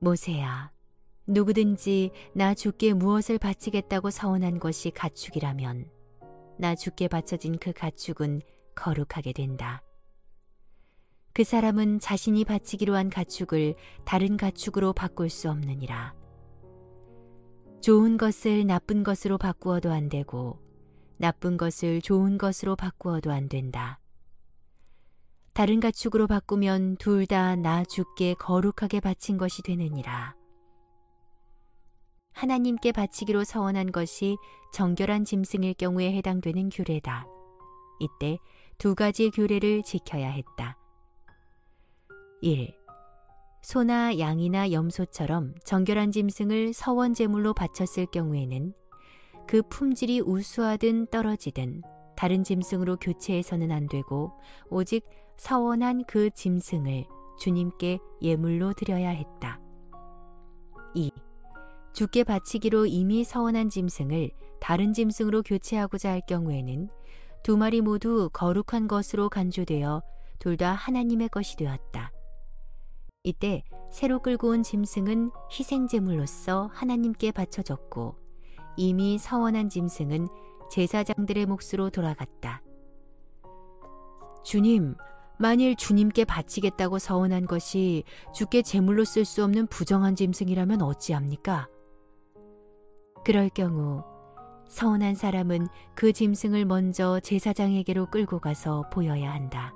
모세야, 누구든지 나 주께 무엇을 바치겠다고 서원한 것이 가축이라면 나 주께 바쳐진 그 가축은 거룩하게 된다. 그 사람은 자신이 바치기로 한 가축을 다른 가축으로 바꿀 수 없느니라. 좋은 것을 나쁜 것으로 바꾸어도 안 되고 나쁜 것을 좋은 것으로 바꾸어도 안 된다. 다른 가축으로 바꾸면 둘 다 나 주께 거룩하게 바친 것이 되느니라. 하나님께 바치기로 서원한 것이 정결한 짐승일 경우에 해당되는 규례다. 이때 두 가지 규례를 지켜야 했다. 1. 소나 양이나 염소처럼 정결한 짐승을 서원 제물로 바쳤을 경우에는 그 품질이 우수하든 떨어지든 다른 짐승으로 교체해서는 안 되고 오직 서원한 그 짐승을 주님께 예물로 드려야 했다. 2. 주께 바치기로 이미 서원한 짐승을 다른 짐승으로 교체하고자 할 경우에는 두 마리 모두 거룩한 것으로 간주되어 둘 다 하나님의 것이 되었다. 이때 새로 끌고 온 짐승은 희생제물로서 하나님께 바쳐졌고 이미 서원한 짐승은 제사장들의 몫으로 돌아갔다. 주님, 만일 주님께 바치겠다고 서원한 것이 주께 제물로 쓸 수 없는 부정한 짐승이라면 어찌합니까? 그럴 경우 서원한 사람은 그 짐승을 먼저 제사장에게로 끌고 가서 보여야 한다.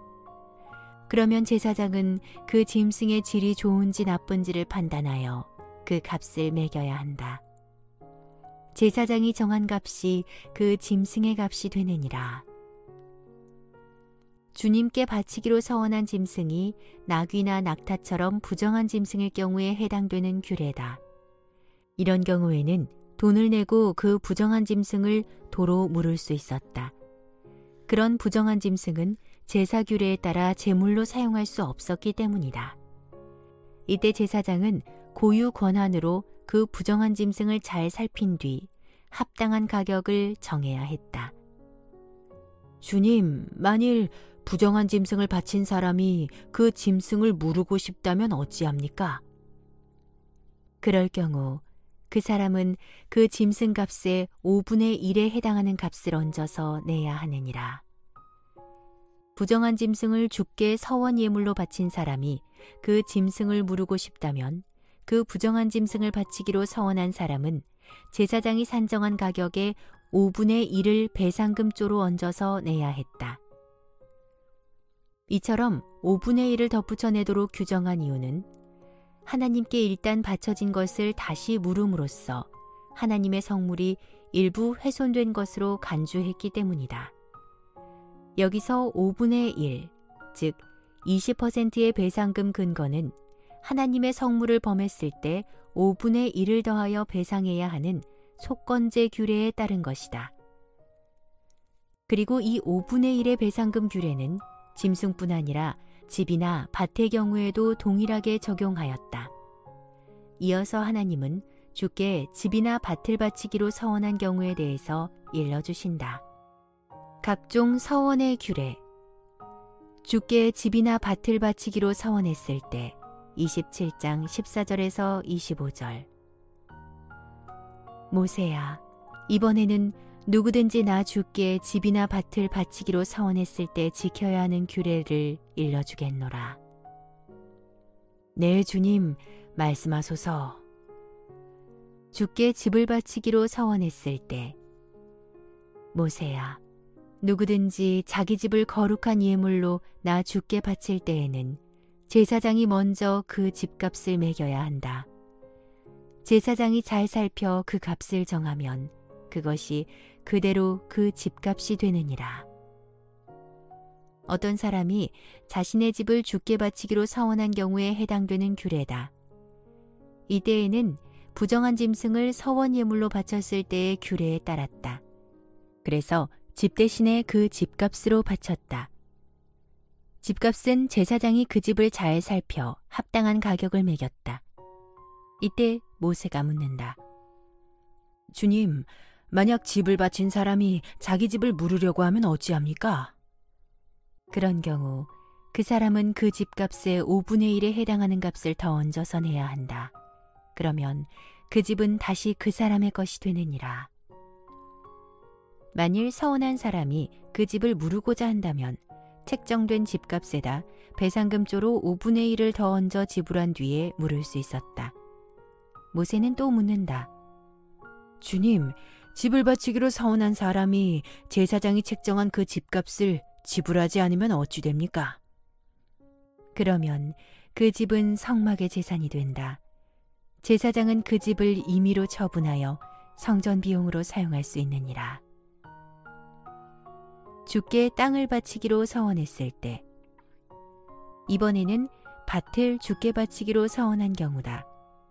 그러면 제사장은 그 짐승의 질이 좋은지 나쁜지를 판단하여 그 값을 매겨야 한다. 제사장이 정한 값이 그 짐승의 값이 되느니라. 주님께 바치기로 서원한 짐승이 나귀나 낙타처럼 부정한 짐승일 경우에 해당되는 규례다. 이런 경우에는 돈을 내고 그 부정한 짐승을 도로 물을 수 있었다. 그런 부정한 짐승은 제사 규례에 따라 제물로 사용할 수 없었기 때문이다. 이때 제사장은 고유 권한으로 그 부정한 짐승을 잘 살핀 뒤 합당한 가격을 정해야 했다. 주님, 만일 부정한 짐승을 바친 사람이 그 짐승을 무르고 싶다면 어찌합니까? 그럴 경우 그 사람은 그 짐승 값의 5분의 1에 해당하는 값을 얹어서 내야 하느니라. 부정한 짐승을 주께 서원 예물로 바친 사람이 그 짐승을 무르고 싶다면 그 부정한 짐승을 바치기로 서원한 사람은 제사장이 산정한 가격의 5분의 1을 배상금조로 얹어서 내야 했다. 이처럼 5분의 1을 덧붙여 내도록 규정한 이유는 하나님께 일단 바쳐진 것을 다시 물음으로써 하나님의 성물이 일부 훼손된 것으로 간주했기 때문이다. 여기서 5분의 1, 즉 20%의 배상금 근거는 하나님의 성물을 범했을 때 5분의 1을 더하여 배상해야 하는 속건제 규례에 따른 것이다. 그리고 이 5분의 1의 배상금 규례는 짐승뿐 아니라 집이나 밭의 경우에도 동일하게 적용하였다. 이어서 하나님은 주께 집이나 밭을 바치기로 서원한 경우에 대해서 일러주신다. 각종 서원의 규례. 주께 집이나 밭을 바치기로 서원했을 때 27장 14절에서 25절. 모세야, 이번에는 누구든지 나 주께 집이나 밭을 바치기로 서원했을 때 지켜야 하는 규례를 일러주겠노라. 네, 주님, 말씀하소서. 주께 집을 바치기로 서원했을 때. 모세야, 누구든지 자기 집을 거룩한 예물로 나 주께 바칠 때에는 제사장이 먼저 그 집값을 매겨야 한다. 제사장이 잘 살펴 그 값을 정하면 그것이 그대로 그 집값이 되느니라. 어떤 사람이 자신의 집을 주께 바치기로 서원한 경우에 해당되는 규례다. 이때에는 부정한 짐승을 서원 예물로 바쳤을 때의 규례에 따랐다. 그래서 집 대신에 그 집값으로 바쳤다. 집값은 제사장이 그 집을 잘 살펴 합당한 가격을 매겼다. 이때 모세가 묻는다. 주님, 만약 집을 바친 사람이 자기 집을 물으려고 하면 어찌합니까? 그런 경우 그 사람은 그 집값의 5분의 1에 해당하는 값을 더 얹어서 내야 한다. 그러면 그 집은 다시 그 사람의 것이 되느니라. 만일 서원한 사람이 그 집을 무르고자 한다면 책정된 집값에다 배상금조로 5분의 1을 더 얹어 지불한 뒤에 물을 수 있었다. 모세는 또 묻는다. 주님, 집을 바치기로 서원한 사람이 제사장이 책정한 그 집값을 지불하지 않으면 어찌 됩니까? 그러면 그 집은 성막의 재산이 된다. 제사장은 그 집을 임의로 처분하여 성전 비용으로 사용할 수 있느니라. 주께 땅을 바치기로 서원했을 때, 이번에는 밭을 주께 바치기로 서원한 경우다.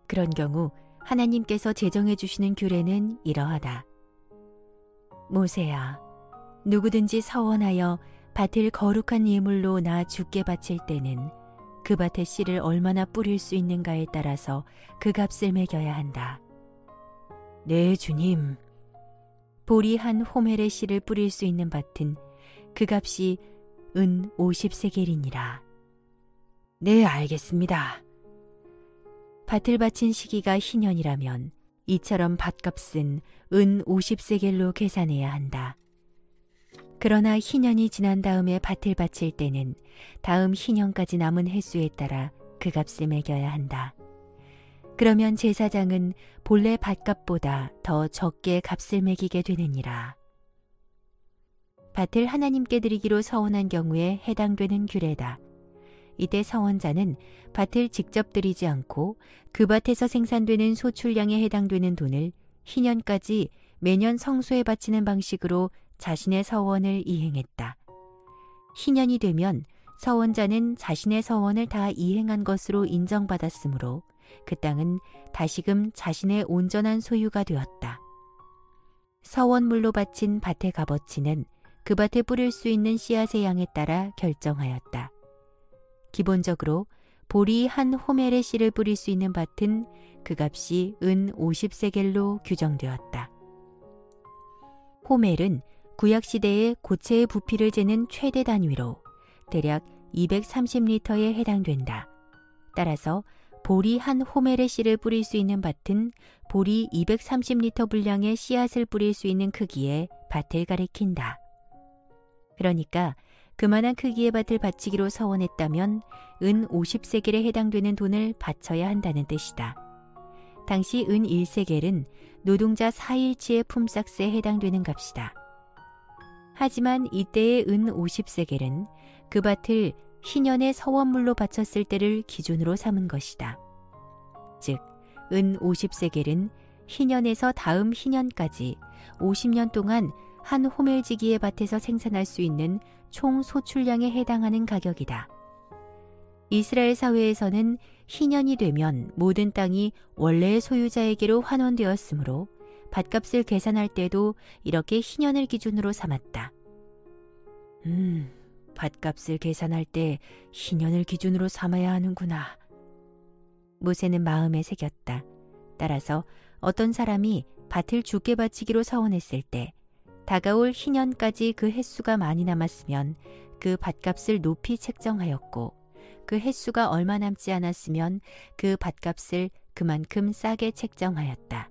그런 경우 하나님께서 제정해 주시는 규례는 이러하다. 모세야, 누구든지 서원하여 밭을 거룩한 예물로 나 주께 바칠 때는 그 밭의 씨를 얼마나 뿌릴 수 있는가에 따라서 그 값을 매겨야 한다. 네, 주님. 보리 한 호멜의 씨를 뿌릴 수 있는 밭은 그 값이 은 50세겔이니라. 네, 알겠습니다. 밭을 바친 시기가 희년이라면 이처럼 밭값은 은 50세겔로 계산해야 한다. 그러나 희년이 지난 다음에 밭을 바칠 때는 다음 희년까지 남은 횟수에 따라 그 값을 매겨야 한다. 그러면 제사장은 본래 밭값보다 더 적게 값을 매기게 되느니라. 밭을 하나님께 드리기로 서원한 경우에 해당되는 규례다. 이때 서원자는 밭을 직접 들이지 않고 그 밭에서 생산되는 소출량에 해당되는 돈을 희년까지 매년 성소에 바치는 방식으로 자신의 서원을 이행했다. 희년이 되면 서원자는 자신의 서원을 다 이행한 것으로 인정받았으므로 그 땅은 다시금 자신의 온전한 소유가 되었다. 서원물로 바친 밭의 값어치는 그 밭에 뿌릴 수 있는 씨앗의 양에 따라 결정하였다. 기본적으로 보리 한 호멜의 씨를 뿌릴 수 있는 밭은 그 값이 은 50세겔로 규정되었다. 호멜은 구약시대의 고체의 부피를 재는 최대 단위로 대략 230리터에 해당된다. 따라서 보리 한 호멜의 씨를 뿌릴 수 있는 밭은 보리 230리터 분량의 씨앗을 뿌릴 수 있는 크기의 밭을 가리킨다. 그러니까 그만한 크기의 밭을 바치기로 서원했다면 은 50세겔에 해당되는 돈을 바쳐야 한다는 뜻이다. 당시 은 1세겔은 노동자 4일치의 품삯에 해당되는 값이다. 하지만 이때의 은 50세겔은 그 밭을 희년의 서원물로 바쳤을 때를 기준으로 삼은 것이다. 즉, 은 50세겔은 희년에서 다음 희년까지 50년 동안 한 호멜지기의 밭에서 생산할 수 있는 총 소출량에 해당하는 가격이다. 이스라엘 사회에서는 희년이 되면 모든 땅이 원래의 소유자에게로 환원되었으므로 밭값을 계산할 때도 이렇게 희년을 기준으로 삼았다. 밭값을 계산할 때 희년을 기준으로 삼아야 하는구나. 모세는 마음에 새겼다. 따라서 어떤 사람이 밭을 주께 바치기로 서원했을 때 다가올 희년까지 그 횟수가 많이 남았으면 그 밭값을 높이 책정하였고 그 횟수가 얼마 남지 않았으면 그 밭값을 그만큼 싸게 책정하였다.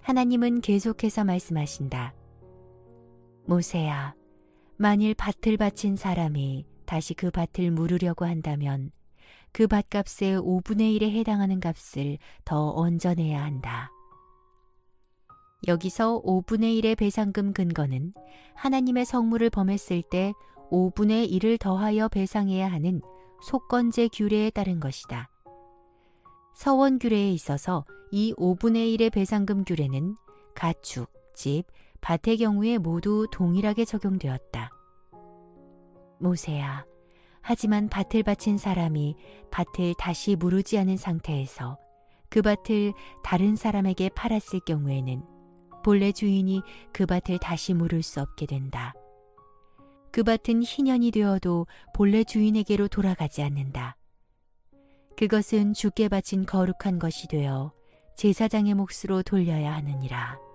하나님은 계속해서 말씀하신다. 모세야, 만일 밭을 바친 사람이 다시 그 밭을 물으려고 한다면 그 밭값의 5분의 1에 해당하는 값을 더 얹어내야 한다. 여기서 5분의 1의 배상금 근거는 하나님의 성물을 범했을 때 5분의 1을 더하여 배상해야 하는 속건제 규례에 따른 것이다. 서원 규례에 있어서 이 5분의 1의 배상금 규례는 가축, 집, 밭의 경우에 모두 동일하게 적용되었다. 모세야, 하지만 밭을 바친 사람이 밭을 다시 무르지 않은 상태에서 그 밭을 다른 사람에게 팔았을 경우에는 본래 주인이 그 밭을 다시 물을 수 없게 된다. 그 밭은 희년이 되어도 본래 주인에게로 돌아가지 않는다. 그것은 주께 바친 거룩한 것이 되어 제사장의 몫으로 돌려야 하느니라.